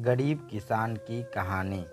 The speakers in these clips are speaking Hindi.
गरीब किसान की कहानी।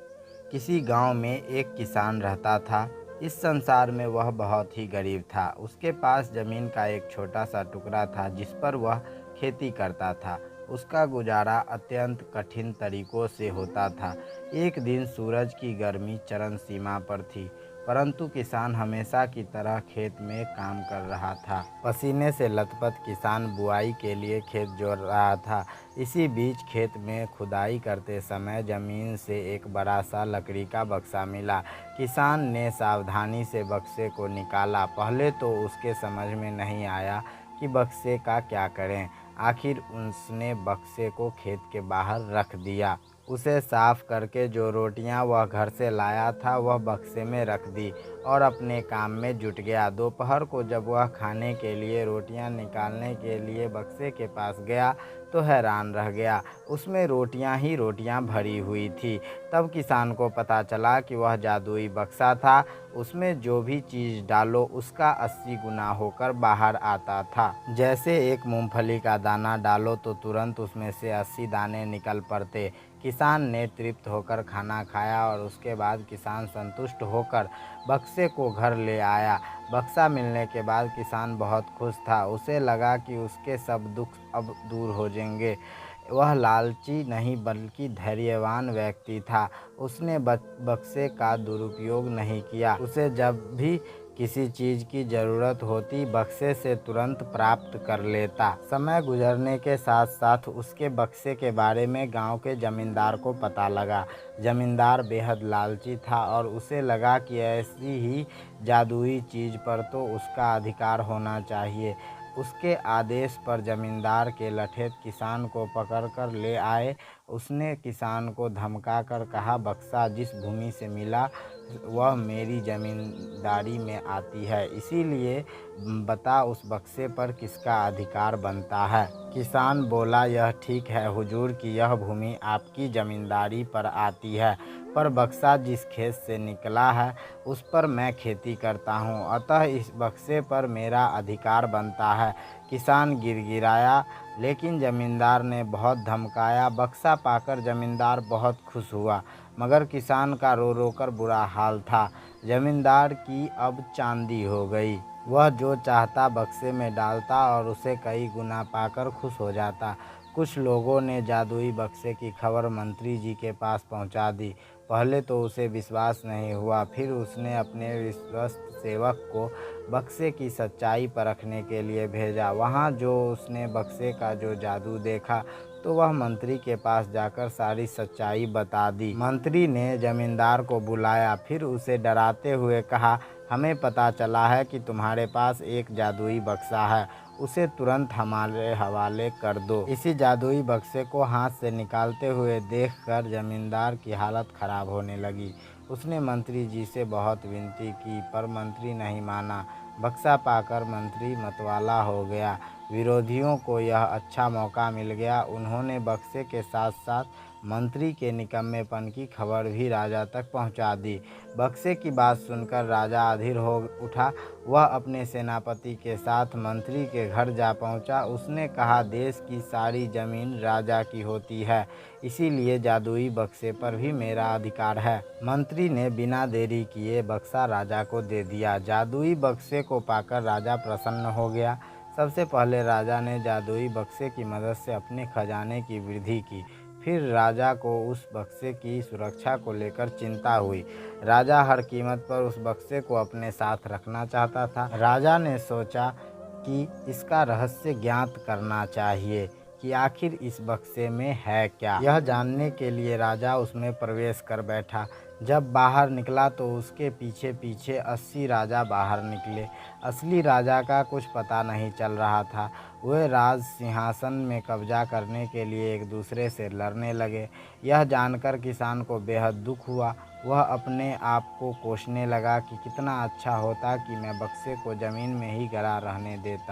किसी गांव में एक किसान रहता था। इस संसार में वह बहुत ही गरीब था। उसके पास जमीन का एक छोटा सा टुकड़ा था जिस पर वह खेती करता था। उसका गुजारा अत्यंत कठिन तरीकों से होता था। एक दिन सूरज की गर्मी चरम सीमा पर थी, परंतु किसान हमेशा की तरह खेत में काम कर रहा था। पसीने से लथपथ किसान बुआई के लिए खेत जोत रहा था। इसी बीच खेत में खुदाई करते समय जमीन से एक बड़ा सा लकड़ी का बक्सा मिला। किसान ने सावधानी से बक्से को निकाला। पहले तो उसके समझ में नहीं आया कि बक्से का क्या करें। आखिर उसने बक्से को खेत के बाहर रख दिया। उसे साफ करके जो रोटियां वह घर से लाया था वह बक्से में रख दी और अपने काम में जुट गया। दोपहर को जब वह खाने के लिए रोटियां निकालने के लिए बक्से के पास गया तो हैरान रह गया। उसमें रोटियां ही रोटियां भरी हुई थी। तब किसान को पता चला कि वह जादुई बक्सा था। उसमें जो भी चीज़ डालो उसका 80 गुना होकर बाहर आता था। जैसे एक मूंगफली का दाना डालो तो तुरंत उसमें से 80 दाने निकल पड़ते। किसान ने तृप्त होकर खाना खाया और उसके बाद किसान संतुष्ट होकर बक्से को घर ले आया। बक्सा मिलने के बाद किसान बहुत खुश था। उसे लगा कि उसके सब दुख अब दूर हो जाएंगे। वह लालची नहीं बल्कि धैर्यवान व्यक्ति था। उसने बक्से का दुरुपयोग नहीं किया। उसे जब भी किसी चीज़ की ज़रूरत होती बक्से से तुरंत प्राप्त कर लेता। समय गुजरने के साथ साथ उसके बक्से के बारे में गांव के जमींदार को पता लगा। जमींदार बेहद लालची था और उसे लगा कि ऐसी ही जादुई चीज़ पर तो उसका अधिकार होना चाहिए। उसके आदेश पर जमींदार के लठेत किसान को पकड़कर ले आए। उसने किसान को धमका कर कहा, बक्सा जिस भूमि से मिला वह मेरी जमींदारी में आती है, इसीलिए बता उस बक्से पर किसका अधिकार बनता है। किसान बोला, यह ठीक है हुजूर कि यह भूमि आपकी जमींदारी पर आती है, पर बक्सा जिस खेत से निकला है उस पर मैं खेती करता हूँ, अतः इस बक्से पर मेरा अधिकार बनता है। किसान गिड़गिड़ाया, लेकिन जमींदार ने बहुत धमकाया। बक्सा पाकर जमींदार बहुत खुश हुआ, मगर किसान का रो रो कर बुरा हाल था। जमींदार की अब चांदी हो गई। वह जो चाहता बक्से में डालता और उसे कई गुना पाकर खुश हो जाता। कुछ लोगों ने जादुई बक्से की खबर मंत्री जी के पास पहुंचा दी। पहले तो उसे विश्वास नहीं हुआ, फिर उसने अपने विश्वस्त सेवक को बक्से की सच्चाई परखने के लिए भेजा। वहाँ जो उसने बक्से का जो जादू देखा तो वह मंत्री के पास जाकर सारी सच्चाई बता दी। मंत्री ने जमींदार को बुलाया, फिर उसे डराते हुए कहा, हमें पता चला है कि तुम्हारे पास एक जादुई बक्सा है, उसे तुरंत हमारे हवाले कर दो। इसी जादुई बक्से को हाथ से निकालते हुए देखकर जमींदार की हालत खराब होने लगी। उसने मंत्री जी से बहुत विनती की, पर मंत्री नहीं माना। बक्सा पाकर मंत्री मतवाला हो गया। विरोधियों को यह अच्छा मौका मिल गया। उन्होंने बक्से के साथ साथ मंत्री के निकम्मेपन की खबर भी राजा तक पहुंचा दी। बक्से की बात सुनकर राजा अधीर हो उठा। वह अपने सेनापति के साथ मंत्री के घर जा पहुंचा। उसने कहा, देश की सारी जमीन राजा की होती है, इसीलिए जादुई बक्से पर भी मेरा अधिकार है। मंत्री ने बिना देरी किए बक्सा राजा को दे दिया। जादुई बक्से को पाकर राजा प्रसन्न हो गया। सबसे पहले राजा ने जादुई बक्से की मदद से अपने खजाने की वृद्धि की। फिर राजा को उस बक्से की सुरक्षा को लेकर चिंता हुई। राजा हर कीमत पर उस बक्से को अपने साथ रखना चाहता था। राजा ने सोचा कि इसका रहस्य ज्ञात करना चाहिए कि आखिर इस बक्से में है क्या। यह जानने के लिए राजा उसमें प्रवेश कर बैठा। जब बाहर निकला तो उसके पीछे पीछे 80 राजा बाहर निकले। असली राजा का कुछ पता नहीं चल रहा था। वे राज सिंहासन में कब्जा करने के लिए एक दूसरे से लड़ने लगे। यह जानकर किसान को बेहद दुख हुआ। वह अपने आप को कोसने लगा कि कितना अच्छा होता कि मैं बक्से को ज़मीन में ही गड़ा रहने देता।